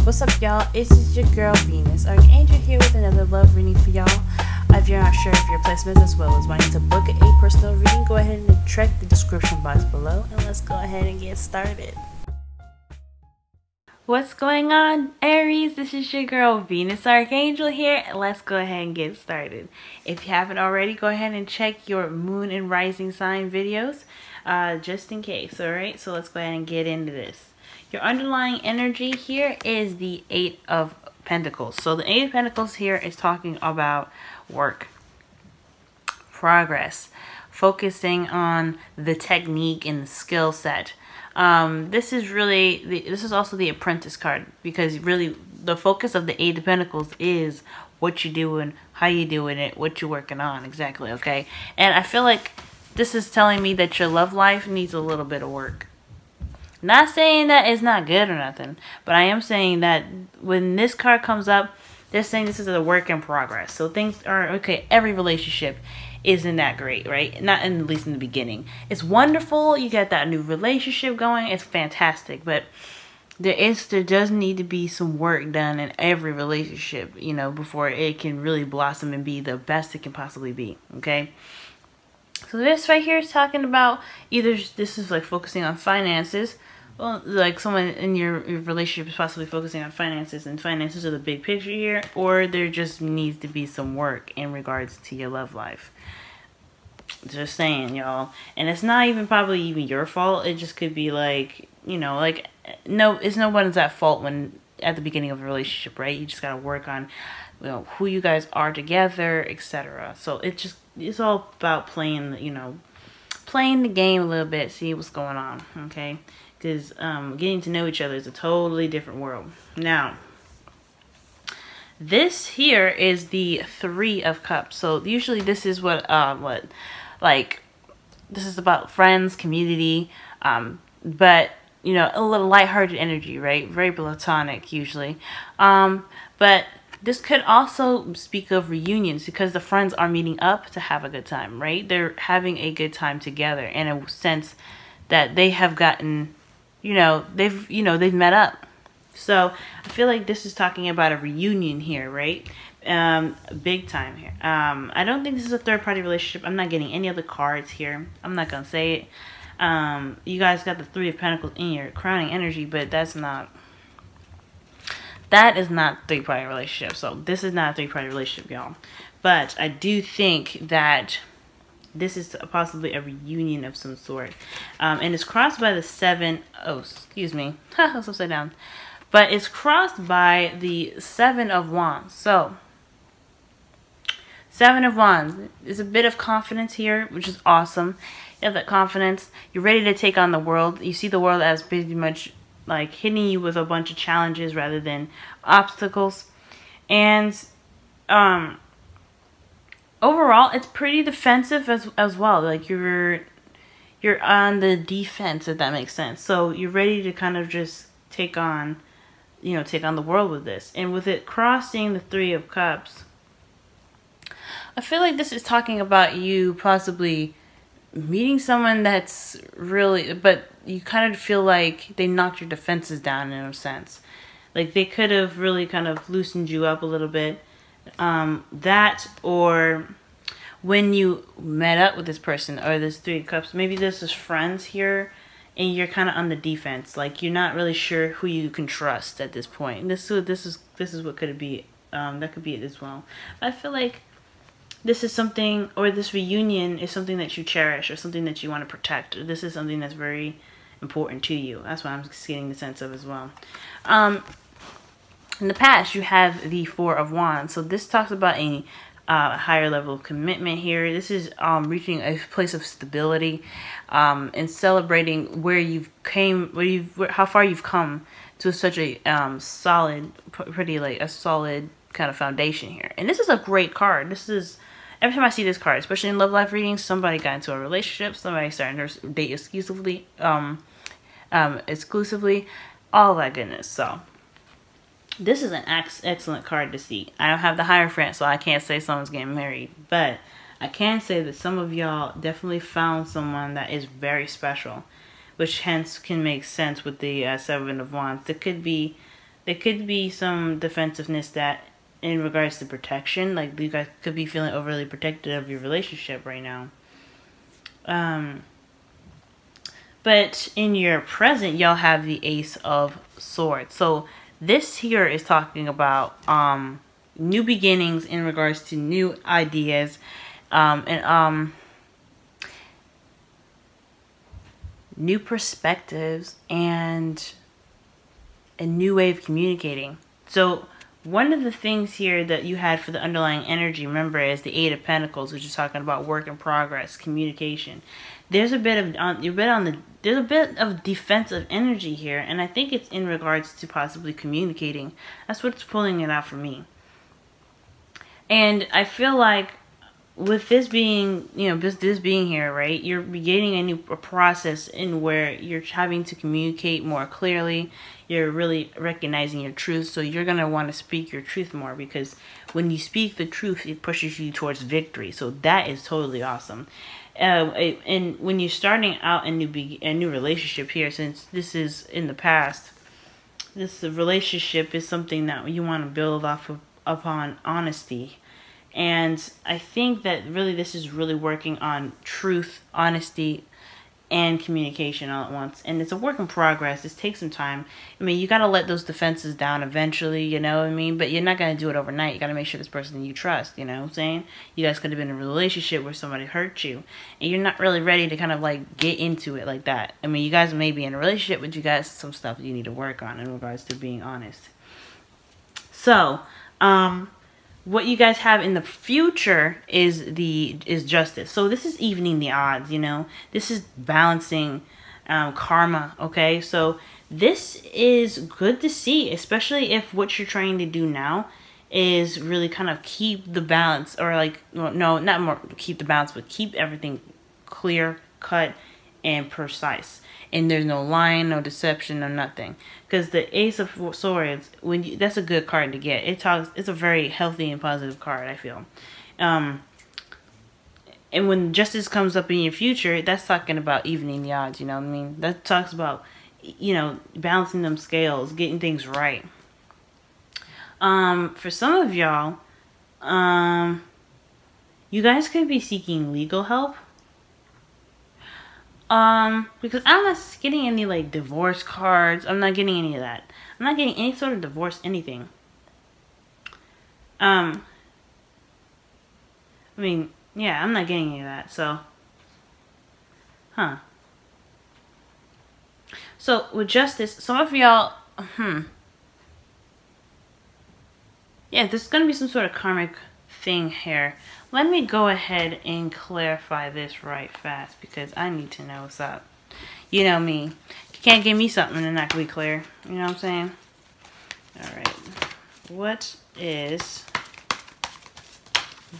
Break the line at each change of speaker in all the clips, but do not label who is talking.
What's up, y'all? It's your girl Venus, Archangel, here with another love reading for y'all. If you're not sure of your placements as well as wanting to book a personal reading, go ahead and check the description box below, and let's go ahead and get started. What's going on, Aries? This is your girl Venus Archangel here, and let's go ahead and get started. If you haven't already, go ahead and check your moon and rising sign videos, just in case. Alright, so let's go ahead and get into this. Your underlying energy here is the Eight of Pentacles. So the Eight of Pentacles here is talking about work, progress, focusing on the technique and the skill set. This is also the Apprentice card, because really the focus of the Eight of Pentacles is what you're doing, how you doing it, what you're working on exactly, okay? And I feel like this is telling me that your love life needs a little bit of work. Not saying that it's not good or nothing, but I am saying that when this card comes up, they're saying this is a work in progress. So things are okay. Every relationship isn't that great, right? Not at least in the beginning. It's wonderful. You get that new relationship going. It's fantastic, but there does need to be some work done in every relationship, you know, before it can really blossom and be the best it can possibly be. Okay. So this right here is talking about either this is like focusing on finances. Well, like someone in your relationship is possibly focusing on finances, and finances are the big picture here, or there just needs to be some work in regards to your love life. Just saying, y'all. And it's not even probably even your fault. It just could be like, you know, like it's no one's at fault when at the beginning of a relationship, right? You just gotta work on, you know, who you guys are together, etc. So it's all about playing, you know, playing the game a little bit, see what's going on, okay? Because getting to know each other is a totally different world. Now, this here is the Three of Cups. So usually this is this is about friends, community, but you know, a little lighthearted energy, right? Very platonic usually. But this could also speak of reunions, because the friends are meeting up to have a good time, right? They're having a good time together in a sense that they have gotten, they've met up. So I feel like this is talking about a reunion here, right? Big time here. I don't think this is a third-party relationship. I'm not getting any other cards here. I'm not gonna say it. You guys got the Three of Pentacles in your crowning energy, but that is not three-party relationship. So this is not a three-party relationship, y'all. But I do think that this is possibly a reunion of some sort. And it's crossed by the that's upside down. But it's crossed by the Seven of Wands. So, Seven of Wands is a bit of confidence here, which is awesome. You have that confidence. You're ready to take on the world. You see the world as pretty much like hitting you with a bunch of challenges rather than obstacles. And overall, it's pretty defensive as well. Like you're on the defense, if that makes sense. So you're ready to kind of just take on the world with this. And with it crossing the Three of Cups, I feel like this is talking about you possibly meeting someone that's really, but you kind of feel like they knocked your defenses down in a sense. Like they could have really kind of loosened you up a little bit. That, or when you met up with this person or this Three of Cups, maybe this is friends here, and you're kind of on the defense. Like you're not really sure who you can trust at this point. This is what could it be. That could be it as well. I feel like this is something, or this reunion is something that you cherish, or something that you want to protect. Or this is something that's very important to you. That's what I'm getting the sense of as well. In the past, you have the Four of Wands. So this talks about a higher level of commitment here. This is reaching a place of stability, and celebrating where you've how far you've come to such a solid, a solid kind of foundation here. And this is a great card. This is, every time I see this card, especially in love life readings, somebody got into a relationship, somebody starting to date exclusively, all that goodness. So this is an excellent card to see. I don't have the Hierophant, so I can't say someone's getting married, but I can say that some of y'all definitely found someone that is very special, which hence can make sense with the Seven of Wands. There could be there could be some defensiveness that in regards to protection, like you guys could be feeling overly protective of your relationship right now. But in your present, y'all have the Ace of Swords. So this here is talking about new beginnings in regards to new ideas and new perspectives and a new way of communicating. So one of the things here that you had for the underlying energy, remember, is the Eight of Pentacles, which is talking about work in progress, communication. There's a bit of there's a bit of defensive energy here, and I think it's in regards to possibly communicating. That's what's pulling it out for me. And I feel like with this being, you know, this being here, right, you're beginning a process in where you're having to communicate more clearly. You're really recognizing your truth, so you're going to want to speak your truth more, because when you speak the truth, it pushes you towards victory. So that is totally awesome. And when you're starting out a new relationship here, since this is in the past, this relationship is something that you want to build upon honesty. And I think that really this is really working on truth, honesty, and communication all at once. And it's a work in progress. This takes some time. I mean, you got to let those defenses down eventually, you know what I mean? But you're not going to do it overnight. You got to make sure this person you trust, you know what I'm saying? You guys could have been in a relationship where somebody hurt you, and you're not really ready to kind of like get into it like that. I mean, you guys may be in a relationship, but you got some stuff you need to work on in regards to being honest. So, what you guys have in the future is justice. So this is evening the odds, you know. This is balancing karma, okay? So this is good to see, especially if what you're trying to do now is really kind of keep the balance, or like, well, no, not more keep the balance, but keep everything clear, cut, and precise. And there's no lying, no deception, no nothing. Because the Ace of Swords, that's a good card to get. It's a very healthy and positive card, I feel. And when justice comes up in your future, that's talking about evening the odds, you know what I mean? That talks about, you know, balancing them scales, getting things right. For some of y'all, you guys could be seeking legal help. Because I'm not getting any like divorce cards. I'm not getting any of that. I'm not getting any sort of divorce anything. I mean, yeah, I'm not getting any of that. So, so with justice, some of y'all, yeah, there's gonna be some sort of karmic thing here. Let me go ahead and clarify this right fast, because I need to know what's up. You know me. You can't give me something and not be clear. You know what I'm saying? Alright. What is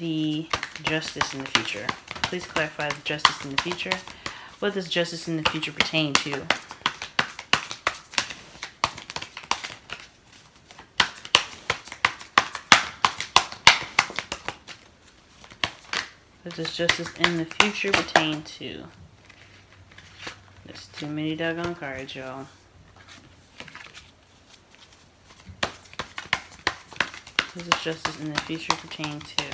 the justice in the future? Please clarify the justice in the future. What does justice in the future pertain to? What does justice in the future pertain to? There's too many doggone cards, y'all. What does justice in the future pertain to?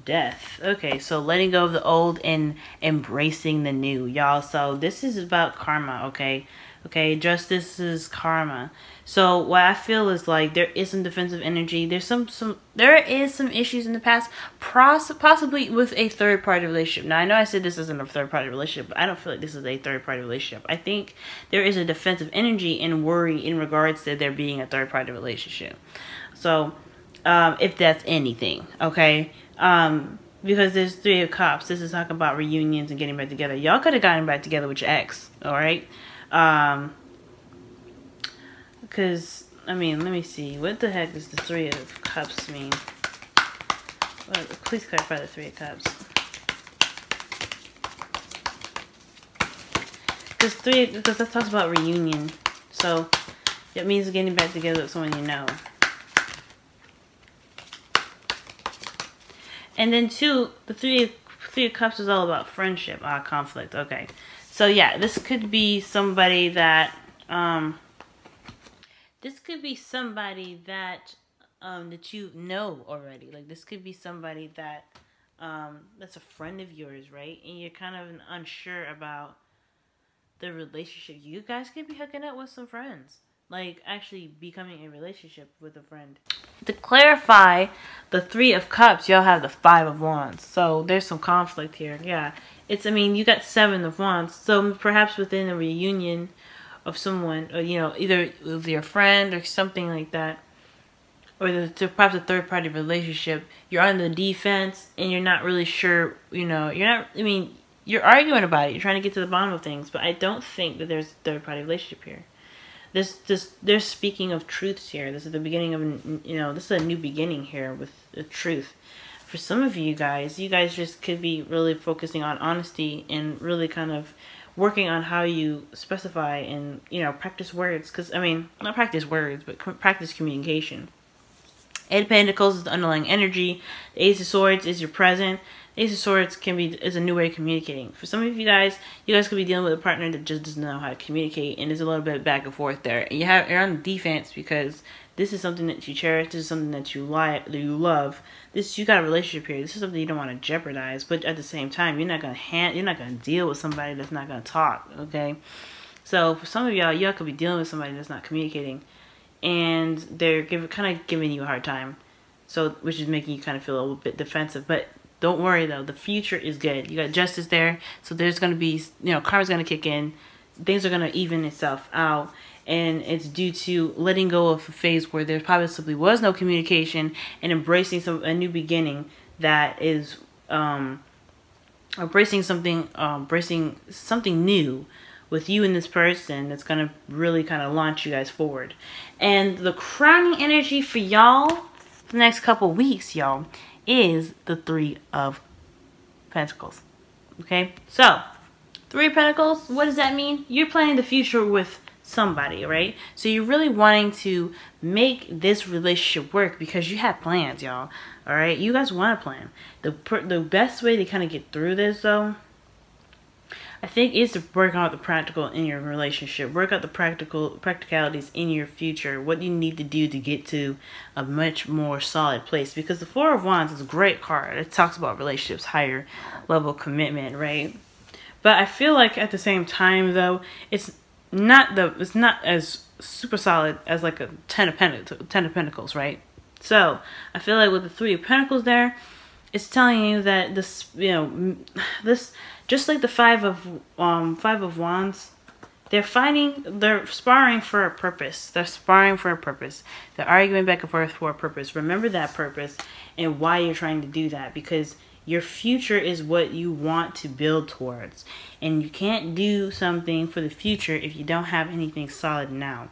Death. Okay, so letting go of the old and embracing the new, y'all. So this is about karma, okay? Okay, justice is karma. So what I feel is like there is some defensive energy. There is some issues in the past, possibly with a third-party relationship. Now I know I said this isn't a third-party relationship, but I don't feel like this is a third-party relationship. I think there is a defensive energy and worry in regards to there being a third-party relationship. So if that's anything, okay. Because there's Three of Cups. This is talking about reunions and getting back together. Y'all could have gotten back together with your ex, all right? Because, I mean, let me see. What the heck does the Three of Cups mean? Well, please clarify the Three of Cups. Because that talks about reunion. So, it means getting back together with someone you know. And then two, the Three of Cups is all about friendship, conflict. Okay. So, yeah, this could be somebody that This could be somebody that that you know already. Like this could be somebody that that's a friend of yours, right? And you're kind of unsure about the relationship. You guys could be hooking up with some friends. Like actually becoming a relationship with a friend. To clarify, the 3 of Cups, y'all have the 5 of Wands. So there's some conflict here. Yeah. I mean, you got 7 of Wands. So perhaps within a reunion of someone, or, you know, either with your friend or something like that, or perhaps a third-party relationship, you're on the defense and you're not really sure, you know, you're arguing about it. You're trying to get to the bottom of things, but I don't think that there's a third-party relationship here. They're speaking of truths here. This is the beginning of, you know, this is a new beginning here with the truth. For some of you guys just could be really focusing on honesty and really kind of working on how you specify and, you know, practice words. Because, I mean, not practice words, but practice communication. 8 of Pentacles is the underlying energy. The Ace of Swords is your present. The Ace of Swords is a new way of communicating. For some of you guys could be dealing with a partner that just doesn't know how to communicate, and there's a little bit back and forth there. And you're on the defense because this is something that you cherish. This is something that you love. You got a relationship here. This is something you don't want to jeopardize, but at the same time, you're not gonna deal with somebody that's not gonna talk. Okay, so for some of y'all could be dealing with somebody that's not communicating, and they're kind of giving you a hard time, so which is making you kind of feel a little bit defensive. But don't worry though, the future is good. You got Justice there, so there's gonna be, you know, karma's gonna kick in. Things are gonna even itself out. And it's due to letting go of a phase where there probably simply was no communication and embracing a new beginning that is embracing something new with you and this person that's going to really kind of launch you guys forward. And the crowning energy for y'all for the next couple weeks, y'all, is the 3 of Pentacles. Okay? So, 3 of Pentacles, what does that mean? You're planning the future with somebody, right? So you're really wanting to make this relationship work because you have plans, y'all. All right, you guys want to plan. The best way to kind of get through this, though, I think, is to work out the practical in your relationship. Work out the practicalities in your future. What you need to do to get to a much more solid place. Because the 4 of Wands is a great card. It talks about relationships, higher level commitment, right? But I feel like at the same time, though, it's not as super solid as like a 10 of Pentacles, right? So I feel like with the 3 of Pentacles there, it's telling you that this, you know, this, just like the 5 of Wands, they're sparring for a purpose. They're sparring for a purpose. They're arguing back and forth for a purpose. Remember that purpose and why you're trying to do that, because your future is what you want to build towards. And you can't do something for the future if you don't have anything solid now.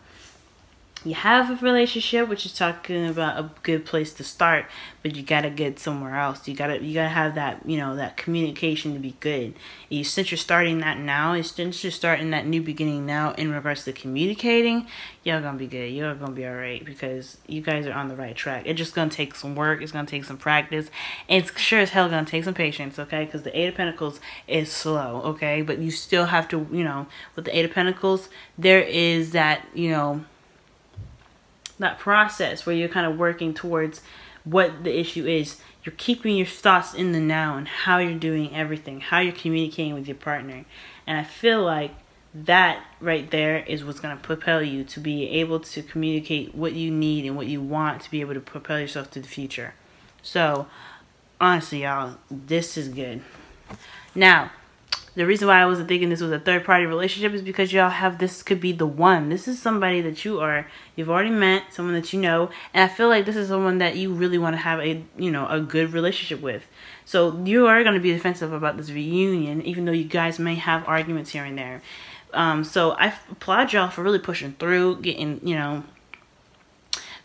You have a relationship, which is talking about a good place to start, but you gotta get somewhere else. You gotta have that, you know, that communication to be good. Since you're starting that now, since you're starting that new beginning now in regards to communicating, y'all gonna be good. Y'all gonna be alright because you guys are on the right track. It's just gonna take some work. It's gonna take some practice. And it's sure as hell gonna take some patience, okay? Because the 8 of Pentacles is slow, okay? But you still have to, you know, with the 8 of Pentacles, there is that, you know, that process where you're kind of working towards what the issue is. You're keeping your thoughts in the now and how you're doing everything, how you're communicating with your partner. And I feel like that right there is what's going to propel you to be able to communicate what you need and what you want to be able to propel yourself to the future. So, honestly, y'all, this is good. Now, the reason why I wasn't thinking this was a third-party relationship is because y'all have, this could be the one. This is somebody that you've already met, someone that you know, and I feel like this is someone that you really want to have a, you know, a good relationship with. So you are going to be defensive about this reunion, even though you guys may have arguments here and there. So I applaud y'all for really pushing through, getting, you know,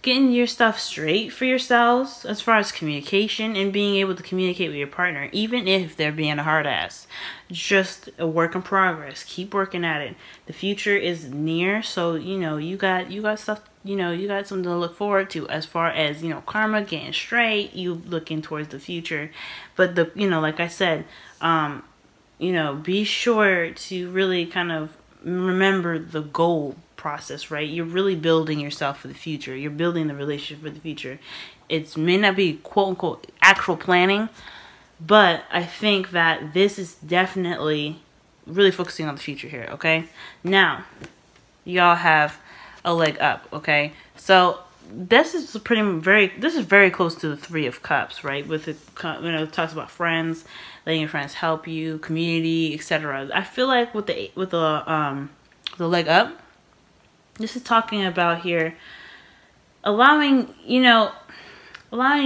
getting your stuff straight for yourselves as far as communication and being able to communicate with your partner, even if they're being a hard ass. Just a work in progress. Keep working at it. The future is near, so you know you got stuff. You know, you got something to look forward to as far as, you know, karma getting straight. You looking towards the future, but the, you know, like I said, you know, be sure to really kind of remember the goal process, right? You're really building yourself for the future. You're building the relationship for the future. It may not be quote unquote actual planning, but I think that this is definitely really focusing on the future here, okay? Now, y'all have a leg up, okay? So this is very close to the Three of Cups, right? With it, it talks about friends, letting your friends help you, community, etc. I feel like with the leg up, this is talking about here allowing your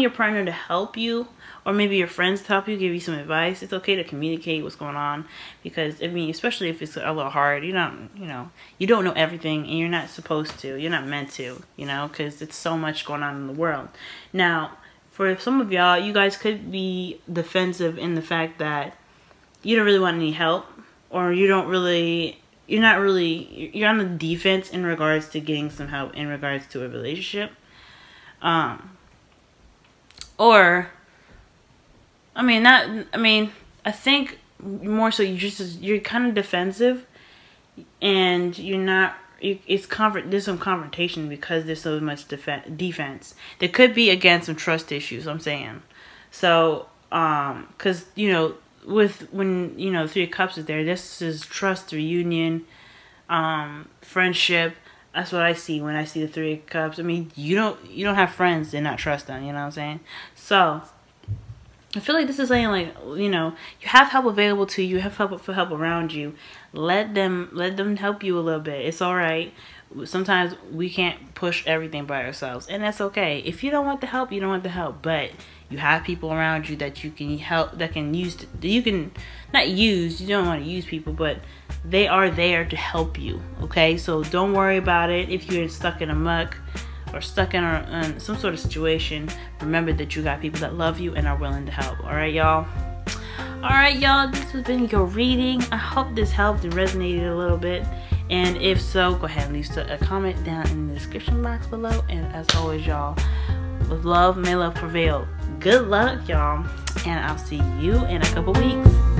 partner to help you, or maybe your friends to help you, give you some advice. It's okay to communicate what's going on, because I mean, especially if it's a little hard, you don't know everything, and you're not supposed to, you're not meant to, because it's so much going on in the world. Now, for some of y'all, you guys could be defensive in the fact that you don't really want any help, or you're on the defense in regards to getting some help in regards to a relationship, or I think more so you're kind of defensive, and you're not. There's some confrontation because there's so much defense. There could be, again, some trust issues. I'm saying, so because when Three of Cups is there, this is trust, reunion, friendship. That's what I see when I see the Three of Cups. I mean, you don't have friends and not trust them. You know what I'm saying? So I feel like this is saying, like, you have help available to you. You have help around you. Let them help you a little bit. It's all right. Sometimes we can't push everything by ourselves, and that's okay. If you don't want the help, you don't want the help. But you have people around you that you can help, that can use. You can not use. You don't want to use people, but they are there to help you. Okay, so don't worry about it. If you're stuck in a muck or stuck in some sort of situation, remember that you got people that love you and are willing to help. All right, y'all. All right, y'all. This has been your reading. I hope this helped and resonated a little bit. And if so, go ahead and leave a comment down in the description box below. And as always, y'all, with love, may love prevail. Good luck, y'all. And I'll see you in a couple weeks.